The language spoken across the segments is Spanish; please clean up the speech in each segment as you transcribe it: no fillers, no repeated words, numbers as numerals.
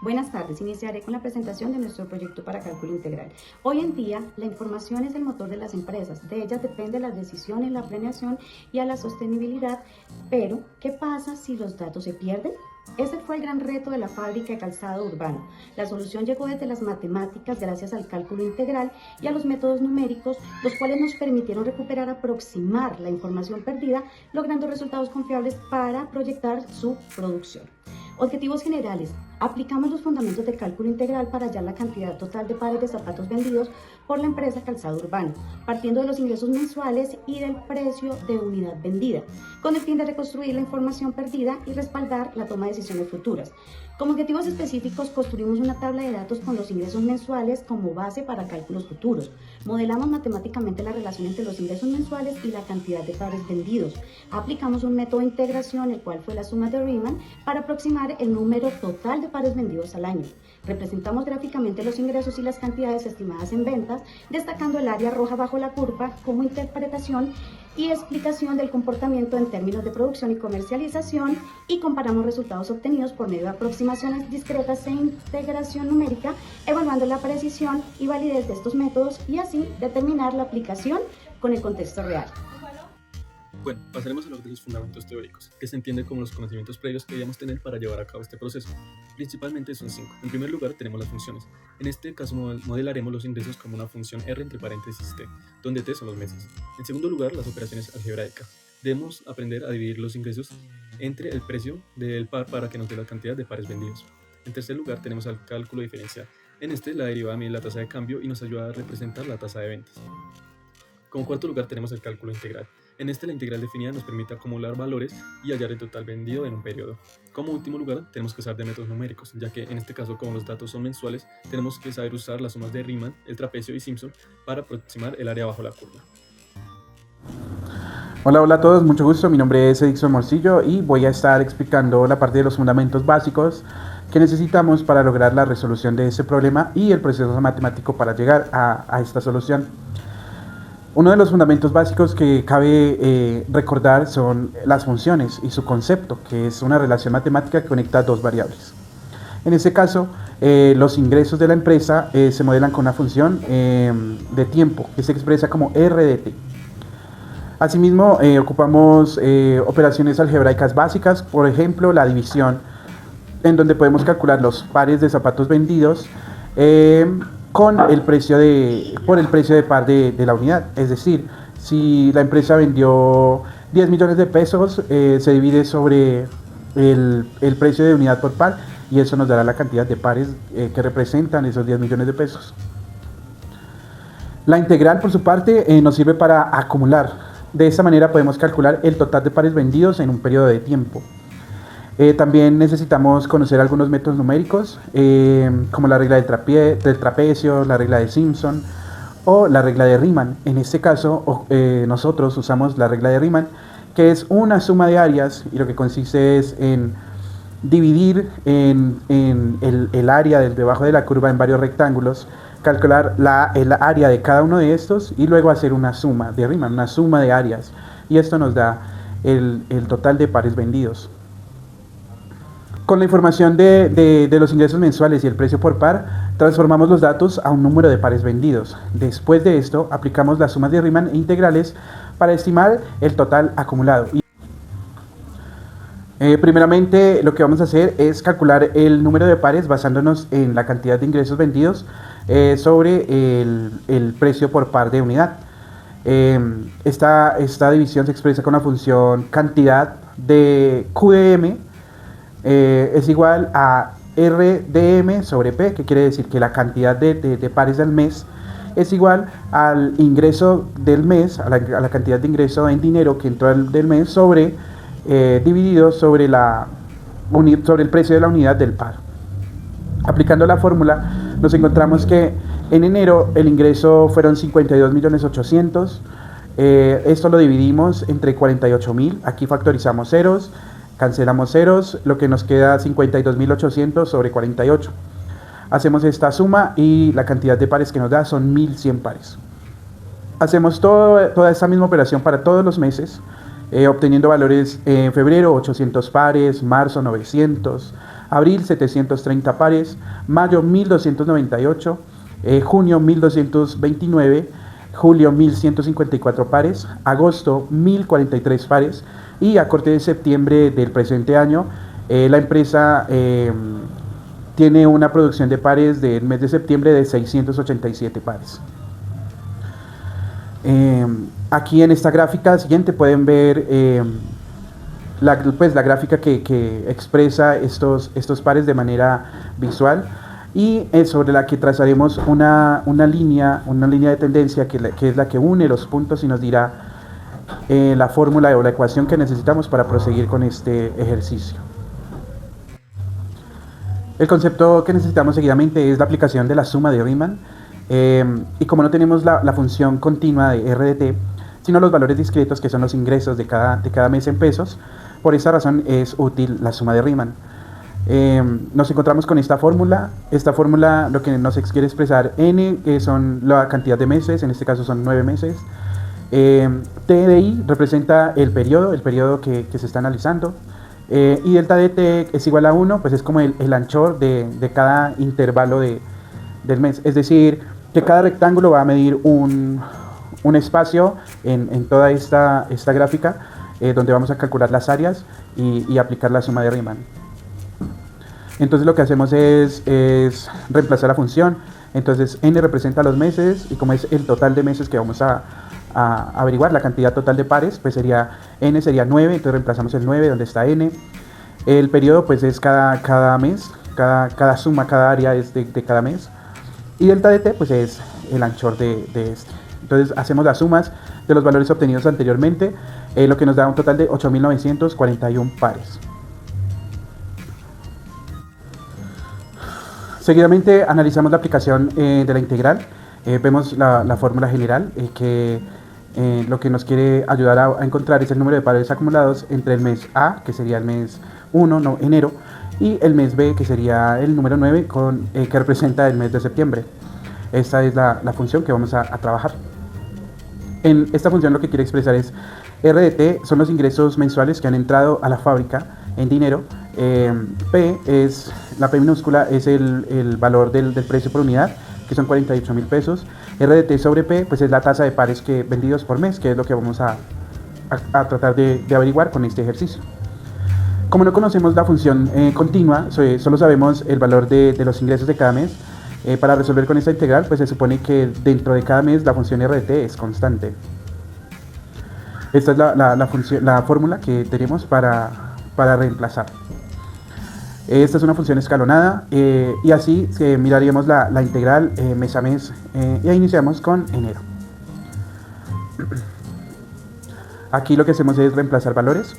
Buenas tardes, iniciaré con la presentación de nuestro proyecto para cálculo integral. Hoy en día, la información es el motor de las empresas, de ellas depende las decisiones, la planeación y a la sostenibilidad, pero ¿qué pasa si los datos se pierden? Ese fue el gran reto de la fábrica de calzado urbano. La solución llegó desde las matemáticas gracias al cálculo integral y a los métodos numéricos, los cuales nos permitieron recuperar, aproximar la información perdida, logrando resultados confiables para proyectar su producción. Objetivos generales. Aplicamos los fundamentos de cálculo integral para hallar la cantidad total de pares de zapatos vendidos por la empresa Calzado Urbano, partiendo de los ingresos mensuales y del precio de unidad vendida, con el fin de reconstruir la información perdida y respaldar la toma de decisiones futuras. Como objetivos específicos, construimos una tabla de datos con los ingresos mensuales como base para cálculos futuros. Modelamos matemáticamente la relación entre los ingresos mensuales y la cantidad de pares vendidos. Aplicamos un método de integración, el cual fue la suma de Riemann, para aproximar el número total de pares vendidos al año. Representamos gráficamente los ingresos y las cantidades estimadas en ventas, destacando el área roja bajo la curva como interpretación y explicación del comportamiento en términos de producción y comercialización, y comparamos resultados obtenidos por medio de aproximaciones discretas e integración numérica, evaluando la precisión y validez de estos métodos y así determinar la aplicación con el contexto real. Bueno, pasaremos a hablar de los fundamentos teóricos, que se entiende como los conocimientos previos que debíamos tener para llevar a cabo este proceso. Principalmente son 5. En primer lugar tenemos las funciones. En este caso modelaremos los ingresos como una función R entre paréntesis T, donde T son los meses. En segundo lugar, las operaciones algebraicas. Debemos aprender a dividir los ingresos entre el precio del par para que nos dé la cantidad de pares vendidos. En tercer lugar tenemos el cálculo diferencial. En este la derivada mide la tasa de cambio y nos ayuda a representar la tasa de ventas. Como cuarto lugar tenemos el cálculo integral. En este la integral definida nos permite acumular valores y hallar el total vendido en un periodo. Como último lugar tenemos que usar de métodos numéricos, ya que en este caso, como los datos son mensuales, tenemos que saber usar las sumas de Riemann, el trapecio y Simpson para aproximar el área bajo la curva. Hola a todos, mucho gusto, mi nombre es Edixon Morcillo y voy a estar explicando la parte de los fundamentos básicos que necesitamos para lograr la resolución de este problema y el proceso matemático para llegar a esta solución. Uno de los fundamentos básicos que cabe recordar son las funciones y su concepto, que es una relación matemática que conecta dos variables. En este caso, los ingresos de la empresa se modelan con una función de tiempo, que se expresa como R de T. Asimismo, ocupamos operaciones algebraicas básicas, por ejemplo, la división, en donde podemos calcular los pares de zapatos vendidos por el precio de par de la unidad. Es decir, si la empresa vendió 10 millones de pesos, se divide sobre el precio de unidad por par y eso nos dará la cantidad de pares que representan esos 10 millones de pesos. La integral, por su parte, nos sirve para acumular. De esta manera podemos calcular el total de pares vendidos en un periodo de tiempo. También necesitamos conocer algunos métodos numéricos, como la regla del trapecio, la regla de Simpson o la regla de Riemann. En este caso, nosotros usamos la regla de Riemann, que es una suma de áreas y lo que consiste es en dividir en el área del debajo de la curva en varios rectángulos, calcular el área de cada uno de estos y luego hacer una suma de Riemann, una suma de áreas, y esto nos da el total de pares vendidos. Con la información de los ingresos mensuales y el precio por par, transformamos los datos a un número de pares vendidos. Después de esto, aplicamos las sumas de Riemann e integrales para estimar el total acumulado. Primeramente, lo que vamos a hacer es calcular el número de pares basándonos en la cantidad de ingresos vendidos sobre el precio por par de unidad. Esta división se expresa con la función cantidad de Q de M es igual a R de M sobre P, que quiere decir que la cantidad de pares del mes es igual al ingreso del mes, a la cantidad de ingreso en dinero que entró del mes dividido sobre el precio de la unidad del par. Aplicando la fórmula nos encontramos que en enero el ingreso fueron 52.800.000. Esto lo dividimos entre 48.000, aquí factorizamos ceros, cancelamos ceros, lo que nos queda 52.800 sobre 48. Hacemos esta suma y la cantidad de pares que nos da son 1.100 pares. Hacemos toda esta misma operación para todos los meses, obteniendo valores en febrero 800 pares, marzo 900, abril 730 pares, mayo 1298, junio 1229, julio 1154 pares, agosto 1043 pares y a corte de septiembre del presente año la empresa tiene una producción de pares del mes de septiembre de 687 pares. Aquí en esta gráfica siguiente pueden ver la gráfica que expresa estos pares de manera visual y sobre la que trazaremos una línea de tendencia que es la que une los puntos y nos dirá la fórmula o la ecuación que necesitamos para proseguir con este ejercicio. El concepto que necesitamos seguidamente es la aplicación de la suma de Riemann y como no tenemos la función continua de RDT, sino los valores discretos que son los ingresos de cada mes en pesos, por esa razón es útil la suma de Riemann. Nos encontramos con esta fórmula. Esta fórmula lo que nos quiere expresar n, que son la cantidad de meses, en este caso son 9 meses. T de i representa el periodo que se está analizando. Y delta de t es igual a 1, pues es como el anchor de cada intervalo del mes. Es decir, que cada rectángulo va a medir un espacio en toda esta gráfica, donde vamos a calcular las áreas y aplicar la suma de Riemann. Entonces lo que hacemos es reemplazar la función. Entonces n representa los meses y como es el total de meses que vamos a averiguar, la cantidad total de pares, pues n sería 9, entonces reemplazamos el 9 donde está n. El periodo pues es cada mes, cada suma, cada área es de cada mes. Y delta de t pues es el anchor de este. Entonces hacemos las sumas de los valores obtenidos anteriormente, lo que nos da un total de 8.941 pares. Seguidamente analizamos la aplicación de la integral. Vemos la fórmula general que lo que nos quiere ayudar a encontrar es el número de pares acumulados entre el mes A, que sería el mes 1, enero, y el mes B, que sería el número 9, que representa el mes de septiembre. Esta es la función que vamos a trabajar. En esta función lo que quiere expresar es RDT, son los ingresos mensuales que han entrado a la fábrica en dinero. La P minúscula es el valor del precio por unidad, que son 48.000 pesos. RDT sobre P pues es la tasa de pares vendidos por mes, que es lo que vamos a tratar de averiguar con este ejercicio. Como no conocemos la función continua, solo sabemos el valor de los ingresos de cada mes, para resolver con esta integral pues se supone que dentro de cada mes la función RDT es constante. Esta es la fórmula que tenemos para reemplazar. Esta es una función escalonada y así miraríamos la integral mes a mes y iniciamos con enero. Aquí lo que hacemos es reemplazar valores.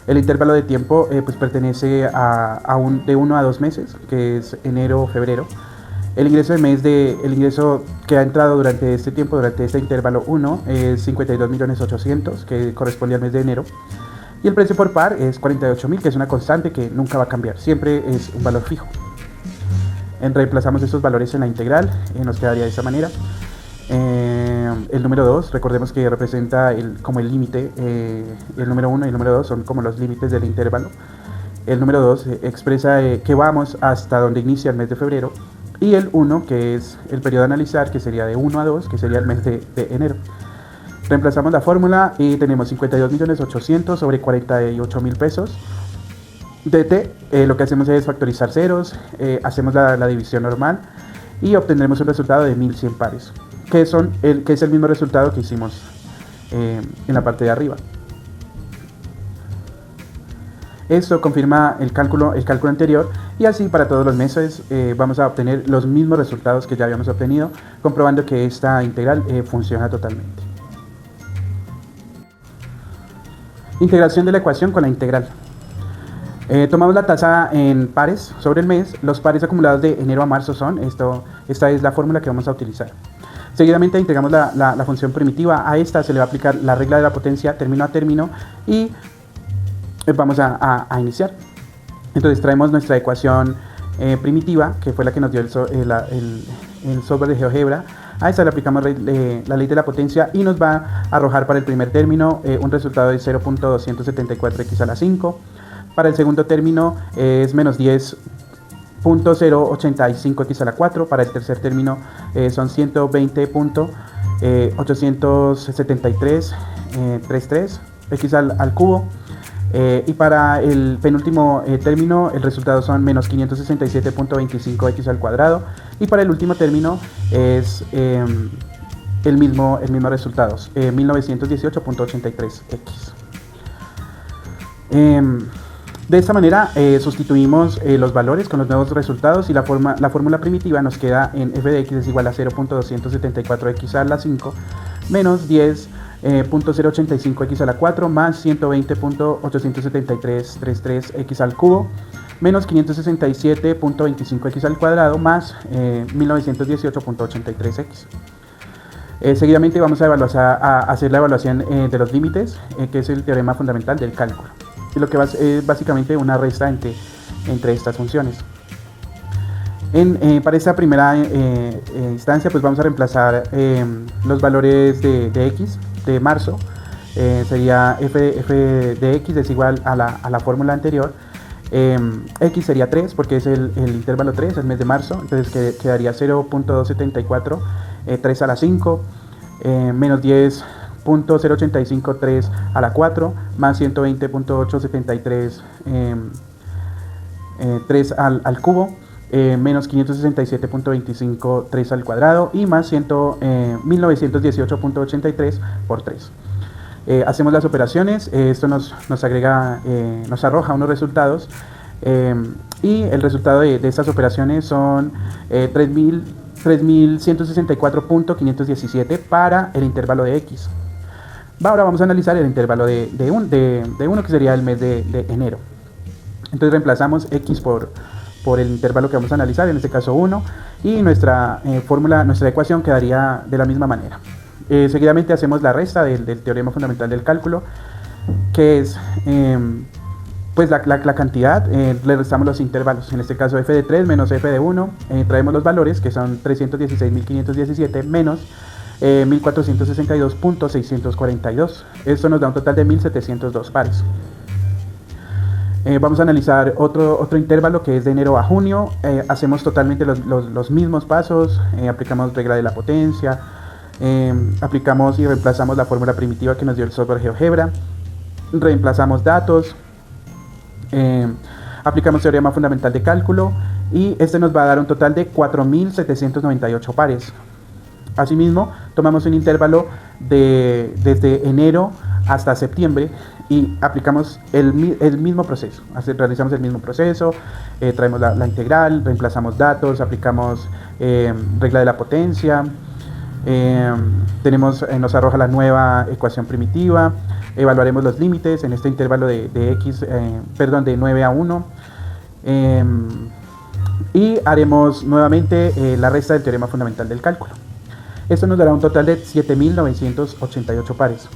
El intervalo de tiempo pues pertenece de 1 a 2 meses, que es enero, febrero. El ingreso que ha entrado durante este tiempo, durante este intervalo 1, es 52.800.000, que corresponde al mes de enero. Y el precio por par es 48.000, que es una constante que nunca va a cambiar, siempre es un valor fijo. Reemplazamos estos valores en la integral, nos quedaría de esta manera. El número 2, recordemos que representa como el límite, el número 1 y el número 2 son como los límites del intervalo. El número 2 expresa que vamos hasta donde inicia el mes de febrero, y el 1, que es el periodo a analizar, que sería de 1 a 2, que sería el mes de enero. Reemplazamos la fórmula y tenemos 52.800.000 sobre 48.000 pesos. De t, lo que hacemos es factorizar ceros, hacemos la división normal y obtendremos un resultado de 1.100 pares, que es el mismo resultado que hicimos en la parte de arriba. Esto confirma el cálculo anterior y así para todos los meses vamos a obtener los mismos resultados que ya habíamos obtenido, comprobando que esta integral funciona totalmente. Integración de la ecuación con la integral. Tomamos la tasa en pares sobre el mes. Los pares acumulados de enero a marzo son esta es la fórmula que vamos a utilizar. Seguidamente integramos la función primitiva. A esta se le va a aplicar la regla de la potencia término a término y vamos a iniciar. Entonces traemos nuestra ecuación primitiva, que fue la que nos dio el software de GeoGebra. A esta le aplicamos la ley de la potencia y nos va a arrojar para el primer término un resultado de 0.274x a la 5. Para el segundo término es menos 10.085x a la 4. Para el tercer término son 120.873.33 x al cubo. Y para el penúltimo término el resultado son menos 567.25x al cuadrado. Y para el último término es el mismo resultado, 1918.83x. De esta manera sustituimos los valores con los nuevos resultados y la fórmula primitiva nos queda en f de x es igual a 0.274x a la 5 menos 10.085x a la 4 más 120.873.33x al cubo menos 567.25x al cuadrado más 1918.83x. Seguidamente vamos a hacer la evaluación de los límites, que es el teorema fundamental del cálculo. Y lo que es básicamente una resta entre estas funciones. Para esta primera instancia pues vamos a reemplazar los valores de x de marzo. Sería f de x es igual a la fórmula anterior. X sería 3 porque es el intervalo 3, el mes de marzo, entonces quedaría 0.274 3 a la 5 menos 10.0853 a la 4 más 120.873 3 al cubo menos 567.25 3 al cuadrado y más 1918.83 por 3. Hacemos las operaciones, esto nos arroja unos resultados y el resultado de estas operaciones son 3.164.517 para el intervalo de x. Ahora vamos a analizar el intervalo de 1 que sería el mes de enero. Entonces reemplazamos x por el intervalo que vamos a analizar, en este caso 1, y nuestra ecuación quedaría de la misma manera. Seguidamente hacemos la resta del teorema fundamental del cálculo, que es pues la cantidad, le restamos los intervalos, en este caso f de 3 menos f de 1, traemos los valores que son 316.517 menos 1462.642. Esto nos da un total de 1702 pares. Vamos a analizar otro intervalo que es de enero a junio. Hacemos totalmente los mismos pasos, aplicamos regla de la potencia, aplicamos y reemplazamos la fórmula primitiva que nos dio el software GeoGebra, reemplazamos datos, aplicamos teorema fundamental de cálculo y este nos va a dar un total de 4.798 pares. Asimismo, tomamos un intervalo desde enero hasta septiembre y aplicamos el mismo proceso. Realizamos el mismo proceso, traemos la integral, reemplazamos datos, aplicamos regla de la potencia, nos arroja la nueva ecuación primitiva, evaluaremos los límites en este intervalo de 9 a 1 y haremos nuevamente la resta del teorema fundamental del cálculo. Esto nos dará un total de 7.988 pares.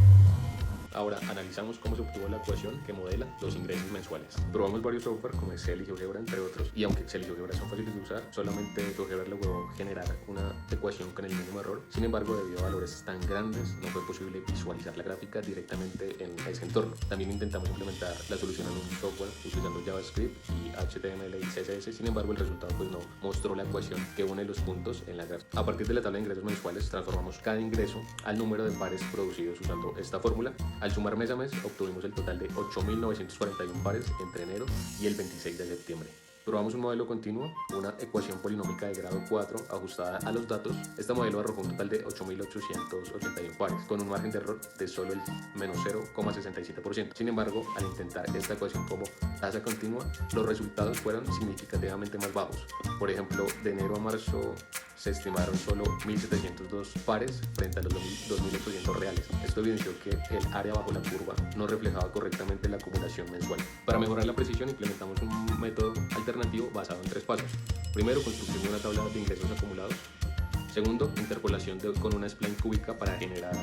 Ahora analizamos cómo se obtuvo la ecuación que modela los ingresos mensuales. Probamos varios software como Excel y GeoGebra, entre otros, y aunque Excel y GeoGebra son fáciles de usar, solamente GeoGebra logró generar una ecuación con el mínimo error. Sin embargo, debido a valores tan grandes, no fue posible visualizar la gráfica directamente en ese entorno. También intentamos implementar la solución en un software utilizando JavaScript y HTML y CSS, sin embargo el resultado pues no mostró la ecuación que une los puntos en la gráfica. A partir de la tabla de ingresos mensuales, transformamos cada ingreso al número de pares producidos usando esta fórmula. Al sumar mes a mes, obtuvimos el total de 8.941 pares entre enero y el 26 de septiembre. Probamos un modelo continuo, una ecuación polinómica de grado 4 ajustada a los datos. Este modelo arrojó un total de 8.881 pares, con un margen de error de solo el menos 0,67%. Sin embargo, al intentar esta ecuación como tasa continua, los resultados fueron significativamente más bajos. Por ejemplo, de enero a marzo se estimaron solo 1.702 pares frente a los 2.800 reales. Esto evidenció que el área bajo la curva no reflejaba correctamente la acumulación mensual. Para mejorar la precisión implementamos un método alternativo basado en 3 pasos. Primero, construcción de una tabla de ingresos acumulados. Segundo, interpolación con una spline cúbica para generar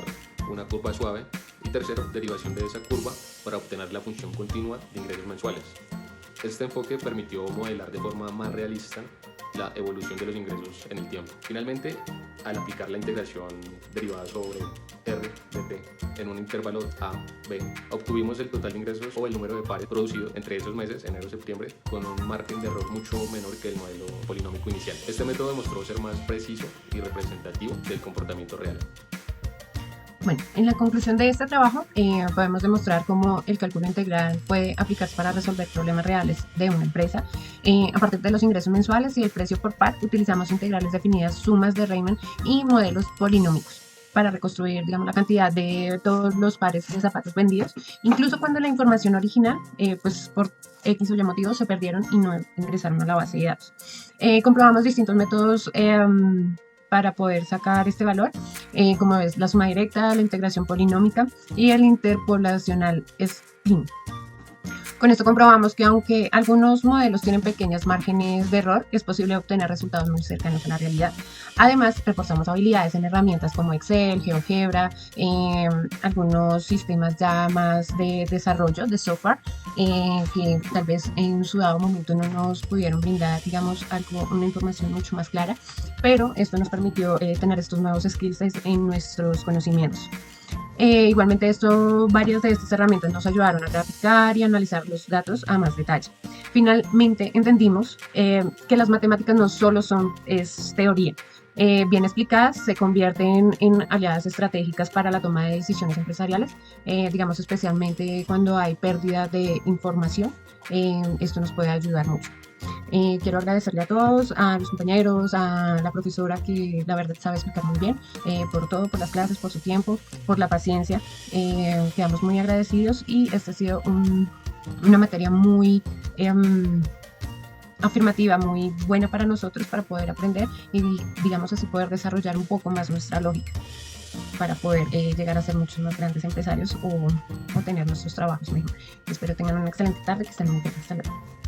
una curva suave. Y tercero, derivación de esa curva para obtener la función continua de ingresos mensuales. Este enfoque permitió modelar de forma más realista la evolución de los ingresos en el tiempo. Finalmente, al aplicar la integración derivada sobre R de P en un intervalo A, B, obtuvimos el total de ingresos o el número de pares producido entre esos meses, enero-septiembre, con un margen de error mucho menor que el modelo polinómico inicial. Este método demostró ser más preciso y representativo del comportamiento real. Bueno, en la conclusión de este trabajo podemos demostrar cómo el cálculo integral puede aplicarse para resolver problemas reales de una empresa. A partir de los ingresos mensuales y el precio por par, utilizamos integrales definidas, sumas de Riemann y modelos polinómicos para reconstruir, digamos, la cantidad de todos los pares de zapatos vendidos, incluso cuando la información original, pues por X o Y motivos, se perdieron y no ingresaron a la base de datos. Comprobamos distintos métodos para poder sacar este valor, como es la suma directa, la integración polinómica y el interpolacional spin. Con esto comprobamos que aunque algunos modelos tienen pequeños márgenes de error, es posible obtener resultados muy cercanos a la realidad. Además, reforzamos habilidades en herramientas como Excel, GeoGebra, algunos sistemas ya más de desarrollo de software, que tal vez en su dado momento no nos pudieron brindar, digamos, una información mucho más clara, pero esto nos permitió tener estos nuevos skills en nuestros conocimientos. Igualmente varias de estas herramientas nos ayudaron a graficar y analizar los datos a más detalle. Finalmente entendimos que las matemáticas no solo es teoría. Bien explicadas se convierten en aliadas estratégicas para la toma de decisiones empresariales, digamos especialmente cuando hay pérdida de información. Esto nos puede ayudar mucho. Quiero agradecerle a todos, a los compañeros, a la profesora que la verdad sabe explicar muy bien, por todo, por las clases, por su tiempo, por la paciencia. Quedamos muy agradecidos y esta ha sido una materia muy afirmativa, muy buena para nosotros para poder aprender y, digamos así, poder desarrollar un poco más nuestra lógica para poder llegar a ser muchos más grandes empresarios o tener nuestros trabajos mejor. Espero tengan una excelente tarde, que estén muy bien. Hasta luego.